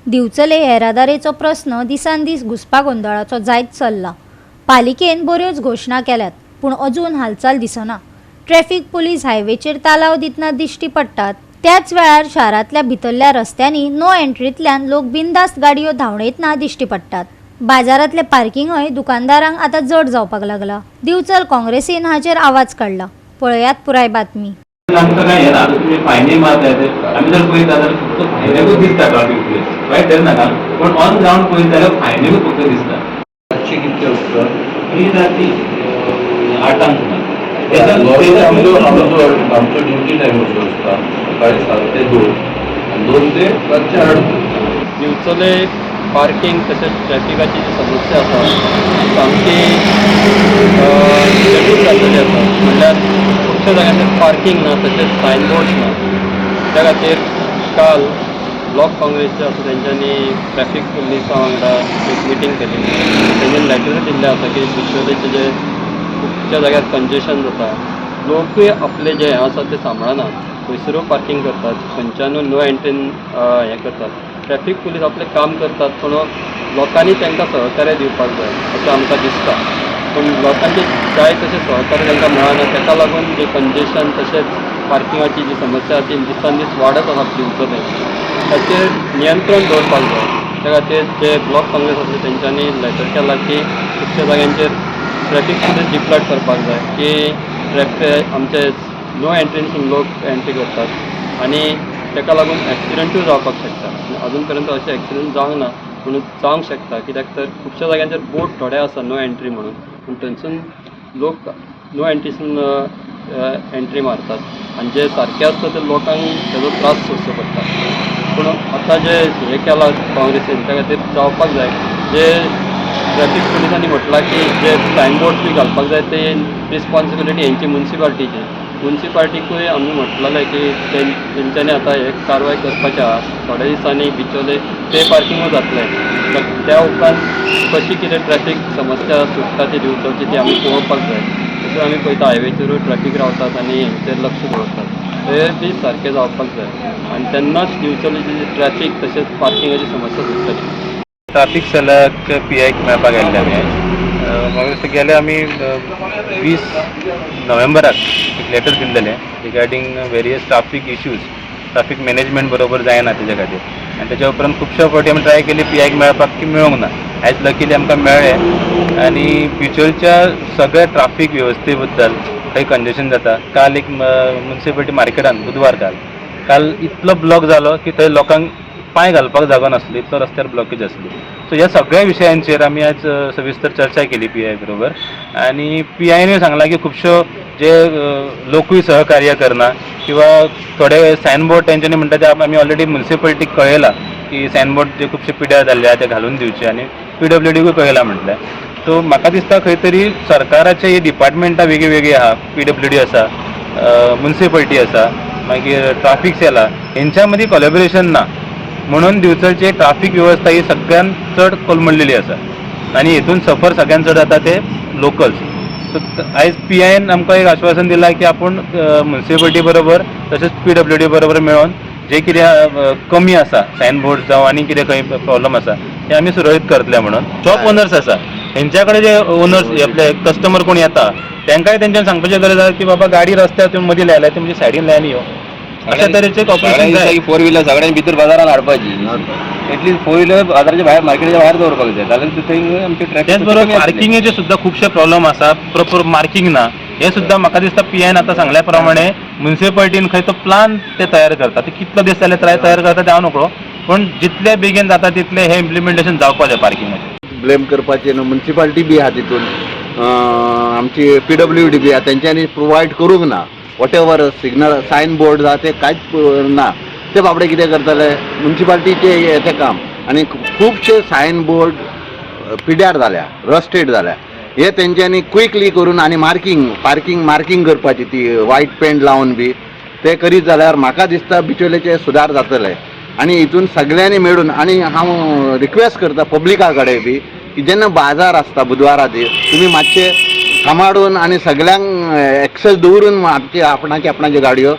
दिवचले येरादारेचो प्रश्न दिसान दीस घुसपागोंदळाचो जायत चल्ला। पालिकेन बऱ्योच घोषणा केल्यात पूण अजून हालचाल दिसना। ट्रॅफिक पुलीस हायवेचेर तालाव दितना दिश्टी पडटात, त्याच वेळार शारांतल्या भितरल्या रस्त्यांनी नो एंट्रींतल्यान लोक बिनधास्त गाडयो धांवडयतना दिश्टी पडटात। बाजारांतले पार्किंगय दुकानदारांक आतां जड जावपाक लागला। दिवचल काँग्रेसीन हाचेर आवाज काडला। पळयात पुराय बातमी। आमचं काय आहे ना, तुम्ही फायनी मारताय आम्ही जर पळयता जाल्यार फक्त फायनेकूच दिसता ट्रॅफिक पुलीस वायट तेन्ना पण ऑन ग्राउंड पळयत जाल्यार फायनेकूच फक्त दिसता। रातची कितके वचता ही राती 8 आमचो ड्युटी टायम असो आसता सकाळी 7 ते 2 आणि 2 ते रातचे 8। दिवचले पार्किंग तसेच ट्रॅफिकाची जी समस्या आसा सामकी जटील जाल्लेली आसा। म्हणल्यार खुबश्या जाग्यांचेर पार्किंग ना, तसेच सायनबोर्ड्स ना। त्या खातीर काल ब्लॉक काँग्रेसचे आसा तेंच्यांनी ट्रॅफिक पुलिसां वांगडा एक मिटींग केली। तेंच्यांनी लॅटर दिल्लें आसा की दिवचलेचे जे खुबश्या जाग्यार कंजेशन जाता, लोकूय आपले जे आसा ते सांबाळना, खंयसरूय पार्किंग करतात, खंयच्यानूय नो एंट्रीन हें करतात। ट्रॅफिक पुलीस आपलें काम करतात पूण लोकांनी तांकां सहकार्य दिवपाक जाय अशें आमकां दिसता। पूण लोकांचे जाय तशें सहकार्य तांकां मेळना, ताका लागून जे कंजेशन तशेंच पार्किंगाची जी समस्या ती दिसान दीस वाडत आसा दिवचले, ताचेर नियंत्रण दवरपाक जाय। त्या खातीर जे ब्लॉक काँग्रेस आसा तेंच्यांनी लेटर केला की खुबश्या जाग्यांचेर ट्रॅफिक पुलीस डिप्लॉयड करपाक जाय की आमचे नो एंट्रीनसून लोक एंट्री करतात आनी ताका लागून एक्सिडेंटूय जावपाक शकता। अजून पर्यंत अशें एक्सिडेंट जावंक ना पूण जावंक शकता, कित्याक तर खुबश्या जाग्यांचेर बोर्ड थोडे आसा नो एंट्री म्हणून, पूण थंयसून लोक नो एंट्रीसून एंट्री मारतात आनी जे सारकें आसता ते लोकांक तेजो त्रास सोंसचो पडटा। पूण आतां जे हें केलां काँग्रेसीन त्या खातीर जावपाक जाय। जे ट्रॅफिक पुलिसांनी म्हटलां की जे सायनबोर्ड्स बी घालपाक जाय ते रिस्पॉन्सिबिलिटी हेंची म्युन्सिपाल्टीची। म्युन्सिपाल्टीकूय आमी म्हटलेलें की तेंच्यांनी आतां हे कारवाय करपाचें आहा। थोड्या दिसांनी बिचोले पे पार्किंगूय जातलें, त्या उपरांत कशी कितें ट्रॅफिक समस्या सुट्टा ती दिवचलची ती आमी पळोवपाक जाय। तशें आमी पळयता हायवेचेरूय ट्रॅफिक रावतात आनी हेंचेर लक्ष दवरतात, ते बी सारकें जावपाक जाय आनी तेन्नाच दिवचलीची जी ट्रॅफिक तशेंच पार्किंगाची समस्या सुट्टली। ट्रॅफिक सेलाक PIक मेळपाक गेल्ले आमी म्हाका दिसता गेले आमी 20 नोव्हेंबराक एक लेटर दिल्लेलें regarding various traffic issues, traffic management बरोबर जायना तेज्या खातीर। आनी तेज्या उपरांत खुबश्या फावटी आमी ट्राय केली PIक मेळपाक की मेळूंक ना। आयज लकीली आमकां मेळ्ळें आनी फ्युचरच्या सगळ्या ट्रॅफिक वेवस्थे बद्दल खंय कंजेशन जाता। काल एक म्युन्सिपालिटी मार्केटान बुधवार काल इतलो ब्लॉक जालो की थंय लोकांक पांय घालपाक जागो नासलो, इतलो रस्त्यार ब्लॉकेज आसली। सो ह्या सगळ्या विशयांचेर आमी आज सविस्तर चर्चा केली PI बरोबर आनी PIनूय सांगलां की खुबश्यो जे लोकूय सहकार्य करना किंवा थोडे सायनबोर्ड तेंच्यांनी म्हणटा ते आमी ऑलरेडी म्युन्सिपालिटीक कळयला की सायनबोर्ड जे खुबशे पिड्यार जाल्ले ते घालून दिवचे आनी PWDकूय कळयला म्हटलें। सो म्हाका दिसता खंय तरी सरकाराचे ही डिपार्टमेंटां वेगळी वेगळी आहा, PWD आसा, म्युन्सिपालिटी आसा, मागीर ट्रॅफिक सेल आहा, हेंच्या मदीं कोलॅबोरेशन ना म्हणून दिवचलची ट्रॅफिक वेवस्था ही सगळ्यान चड कोलमडलेली आसा आनी हेतून सफर सगळ्यान चड जाता ते लोकल्स। सो आयज PIन आमकां एक आश्वासन दिलां की आपूण म्युन्सिपालिटी बरोबर तशेंच PWD बरोबर मेळोन जे कितें कमी आसा सायनबोर्ड्स जावं आनी कितें खंय प्रॉब्लम आसा ते आमी सुरळीत करतले म्हणून। शॉप ओनर्स आसा हेंच्या कडेन जे ओनर्स आपले कस्टमर कोण येता तांकांय तेंच्यान सांगपाचें गरज आसा की बाबा गाडी रस्त्यार तुमी मदीं लायल्या ती म्हणजे सायडीन लायन यो, अशा तरेचे कॉपरेशन जाय। 4 व्हिलर सगळ्यांनी भितर बाजारात हाडपाची, एटलीस्ट 4 व्हिलर बाजाराच्या भायर मार्केटाच्या भायर दवरपाक जाय, जाल्यार थंय आमचे ट्रॅफिक। त्याच बरोबर पार्किंगेचे सुद्धा खुबशे प्रॉब्लेम आसा, प्रॉपर मार्किंग ना। हे सुद्धा म्हाका दिसता PIन आतां सांगल्या प्रमाणे म्युन्सिपालिटीन खंय तो प्लान ते तयार करता, ते कितलो दीस जाले तयार करता ते हांव नकळो, पण जितले बेगीन जाता तितले हे इम्प्लिमेंटेशन जावपाक जाय पार्किंगाचें। ब्लेम करपाचें न्हू, म्युन्सिपालिटी बी आहा तितून, आमची PWD बी आहा, तेंच्यांनी प्रोवायड करूंक ना। Whatever signal sign board आहा ते कांयच ना, ते बाबडे कितें करतले म्युन्सिपालिटीचे तें काम। आनी खुबशे सायन बोर्ड पिड्यार जाल्या, रस्टेड जाल्या, हे तेंच्यांनी क्विकली करून आनी मार्किंग करपाची ती व्हायट पेंट लावन बी ते करीत जाल्यार म्हाका दिसता बिचोलेचे सुदार जातले। आनी हितून सगळ्यांनी मेळून, आनी हांव रिक्वेस्ट करता पब्लिका कडेन बी की जेन्ना बाजार आसता बुधवारा दीस तुमी मातशे सांबाळून आनी सगळ्यांक एक्सेस दवरून आपणाच्यो गाडयो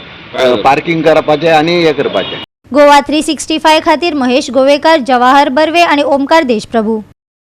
पार्किंग करपाचें आनी हें करपाचें। गोवा 365 खातीर महेश गोवेकार, जवाहर बर्वे आनी ओमकार देशप्रभू.